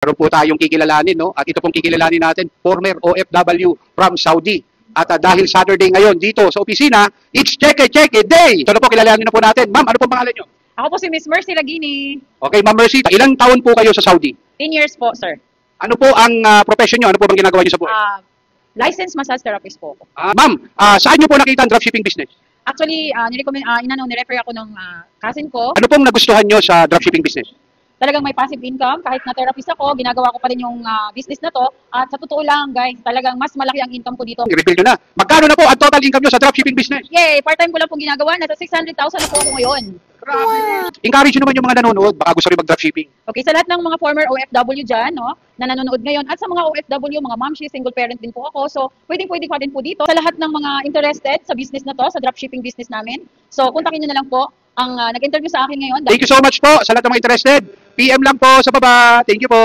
Meron po tayong kikilalanin, no? At ito pong kikilalanin natin, former OFW from Saudi. At dahil Saturday ngayon dito sa opisina, it's check-a-check-a day. Ito na po, kilalanin na po natin. Ma'am, ano pong pangalan nyo? Ako po si Miss Mercy Lagini. Okay, Ma'am Mercy, ilang taon po kayo sa Saudi? 10 years po, sir. Ano po ang profession nyo? Ano po bang ginagawa nyo sa buhay? Licensed massage therapist po ako. Ma'am, saan nyo po nakita ang dropshipping business? Actually, nirefer ako ng cousin ko. Ano pong nagustuhan nyo sa dropshipping business? Talagang may passive income. Kahit na therapist ako, ginagawa ko pa rin yung business na to. At sa totoo lang, guys, talagang mas malaki ang income ko dito. I-reveal nyo na. Magkano na po ang total income nyo sa dropshipping business? Yay! Part-time ko lang pong ginagawa. Nasa 600,000 na po ako ngayon. Grabe. Encourage nyo naman yung mga nanonood. Baka gusto rin mag-dropshipping. Okay, sa lahat ng mga former OFW dyan, no, na nanonood ngayon, at sa mga OFW, mga momshi, single parent din po ako. So, pwedeng-pwede pa din po dito. Sa lahat ng mga interested sa business na to, sa dropshipping business namin. So, kontakin nyo na lang po ang nag-interview sa akin ngayon. Thank you so much po sa lahat ng mga interested. PM lang po sa baba. Thank you po.